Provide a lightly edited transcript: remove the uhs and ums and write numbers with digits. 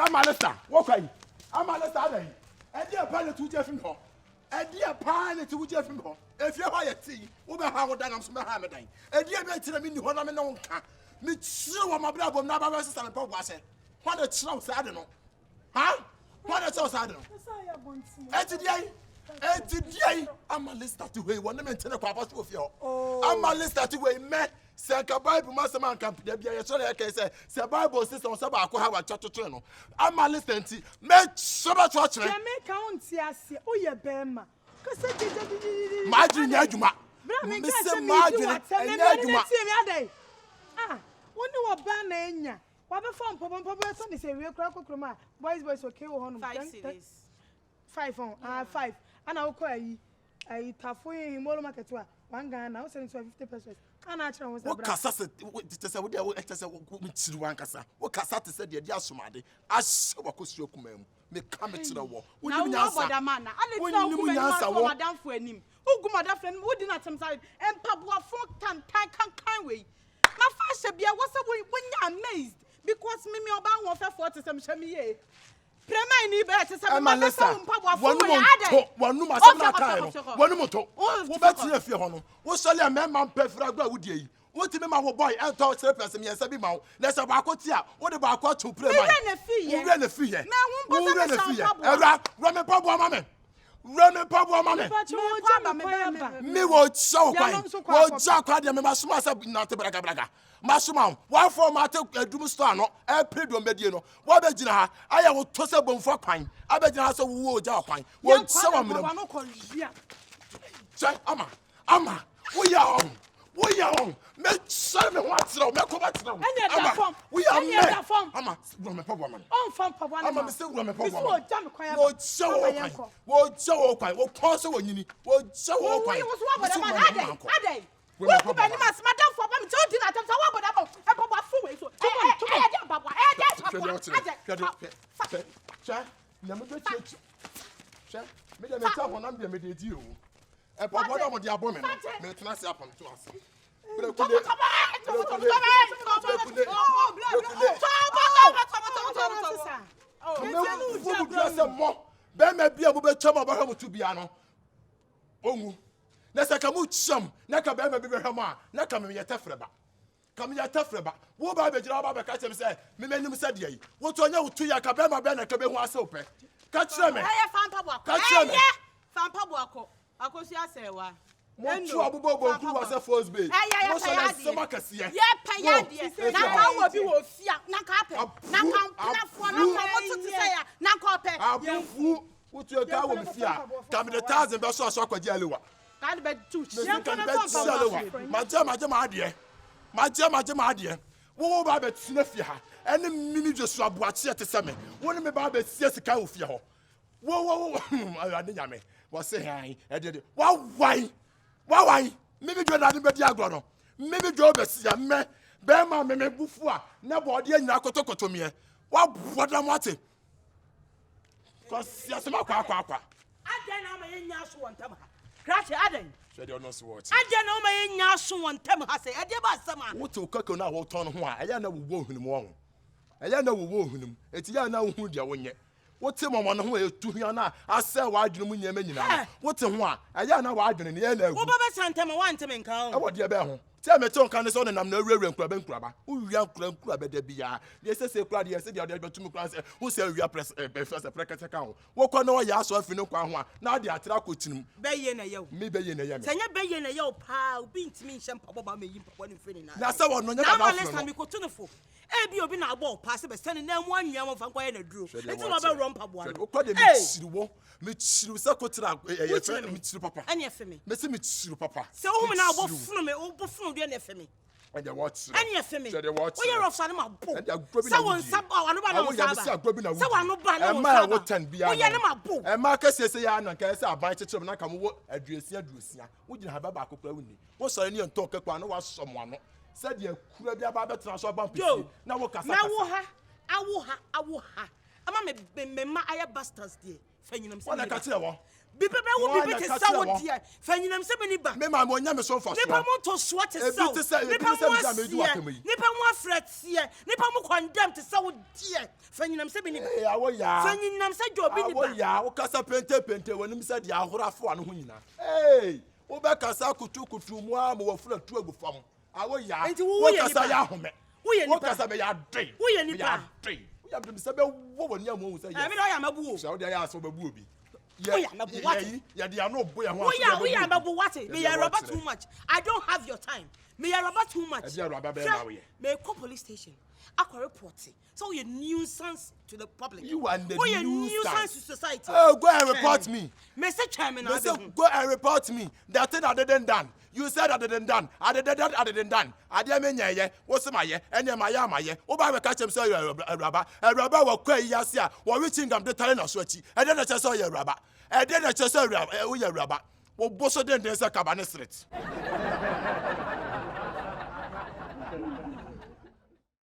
Amalista, what are you? Amalista, and dear pilot to Jeff and Hall. And dear pilot to Jeff and Hall. If you're high at sea, over how done I'm Smahamadine. And dear Betty, I mean, you want to know. Me sure my brother will never rest on a pop was it. What a chance, I don't know. Huh? What a chance, I don't know. And today, I'm a list to way one man tell a papa to you. I'm a list to way, man. Sanka Bible Master Man camp, sorry, I can say, Bible system on Sabako have a church channel. I'm a list to make so much watching. I make count, yes, oh, yeah, Bema. Margin Yajuma. Mr. Margin, ah, when you are banning, what a phone, Papa, son is a real crack of Croma. Boys, okay, 5 cities. 5 on, 5. And I'll call you a Tafoy in Molo Market. One guy now selling 50 pesos. And I was what Cassat one Cassa. What Cassat said, the Yasumadi. I saw what could you come me come to the war. Now, what man, I didn't know Madame for him. Who go Madame friend would not some side and Pabua 4 can way. My first be was away when you're amazed because Mimi Obama offer 40 some chamier. Prema better say one moto wo betie afie ho no wo sole a memma pefra gba wudie wo ti memma wo boy e to se person me se bi ma wo na se ba akoti a wo de ba akoto prema wo re na fie era ro me pabo ma me me wo show kwai wo ja kwa de me masuma se na te braga masuma wa format adum store no e predo medie no wo be gina ha aya wo to se bomfo kwan abegina ha se wo ja kwan wo sewa me ama wo ya on me sell me what throw me ko bat throw ama we are me ama go me pabo man on fam pabo ama me se go me pabo wo ja me kwan wo jawo kwan wo ko se wo nyini wo jawo kwan wo so wa boda adai wo ko ba ni mas madam for ba me tell you that so wa boda e pabo afu we so cha na me do che me de me ta ho na me de di o e pabo da mo di abo me me tena se apon to ase Bema bia bu be chama ba hamu tu bia no onwu na saka mu cham na ka bema bi be hama a na ka me yetafreba wo ba be jira ba be ka chem se me menim se de yi wo to nya wo tu ya ka bema be na ka be hu ase ope ka kire me fampa bo akọ akosi asewa Motu abubo bonku was a first base. Most of us some makasi. Yeah, payadi. Na ka wo bi wo fia. Na ka pe. Na ka fo na ka motu ti say ya. Na ka pe. Abufu. Wotu ka wo bi fia. Ka me the 1000 be so akwaji alewa. Ka be tu. Yan ka na fo alewa. Maje ade. Wo ba be tuna fia ha. Ene mimi dwesu aboache ete seme. Wo ne me ba be sie sika wo fia ho. Wo ade nyame. Wo se han. E de. Why? Maybe you not be diagono. Maybe you overseer me. Bema me bufua. Na body na kotokoto me. What am what? Cause yasema kwa. Aden na ma yenya so wontem ha. Crash aden. She dey no so what. Aden na ma yenya so wontem ha se. E dey ba sama. Wo to koko na wo ton ho a. Eya na wo hunum wo. Eya na wo hunum. Eti ya na wo hu dia wonye. What him on who is 200 I say why do you mean? What's a one? I know why didn't you know? What about Santa one to make count? What dear Bell? Tell me, Tom can on and I'm no real club and crabber. Who young club at the BR? Yes, I say, Claudia said the other two class who say we are press a precket account. What can no ya so if you know Quan? Now they are tracking Bayin a yo, maybe in a yam. Say, Bayin a yo, pal, being to me, some papa me, one in Finny. Now, someone, no, less time we could turn for. Ebi obi na agbo pass be send na one yam of ankwaya na duro enti no be rompa boa no okwa de me chiru se kotra me chiru papa anya femi me se me chiru papa se wo me na agbo funu me wo funu de na femi and the watch anya femi wo ye rofa na mabo se won saba anu ba na wo saba se wanu ba na wo saba wo 10 bia wo ye na mabo e ma ka se ya na ka se aban cheche na ka mo aduasia wo gina ha ba ba akokra wuni wo so ni nto kakwa na wa somo ano said you could be about transfer bump. Now, what can I will ha. Ama me I bastards dear. Fenum say, I can't tell. Bipe wo bibi te sa wo die. Fanyinam se meni ba. Me ma mo nya me so for so. Nipa mo to so te sa. Nipa mo afret sie. Nipa mo condemn te sa wo die. Fanyinam se meni ba. Awo ya. Fanyinam se jo bi ni ba. Awo ya, wo kasa pente wonim se dia ahorafo ano ho nyina. Hey, wo be kasa kutu mu a mo wafura tu agu fam. Awo ya. Wo kasa ya home. Wo kasa be ya dwen. Wo ye nipa. Wo ya be se be wo woni amu se ya. Me do ya mabu o. So wo dia ya so babu obi. Yeah, ya dia no boy ho. We are mabu what? Me ya rubber too much. I don't have your time. Me ya rubber too much. Me call police station. I can report it. So you're nuisance to the public. You are the nuisance to society. Oh, go and report me. Mr. Chairman, go and report me. That thing I didn't done. You said I didn't done. I didn't done. I didn't mean ye. What's my ye? And my ye. Oba catch him say a rubber. A rubber will quay yasia. While reaching them the talent of sweaty. And then I just saw your rubber. And then I just saw your rubber. Well, boss of them there's a cabinet street.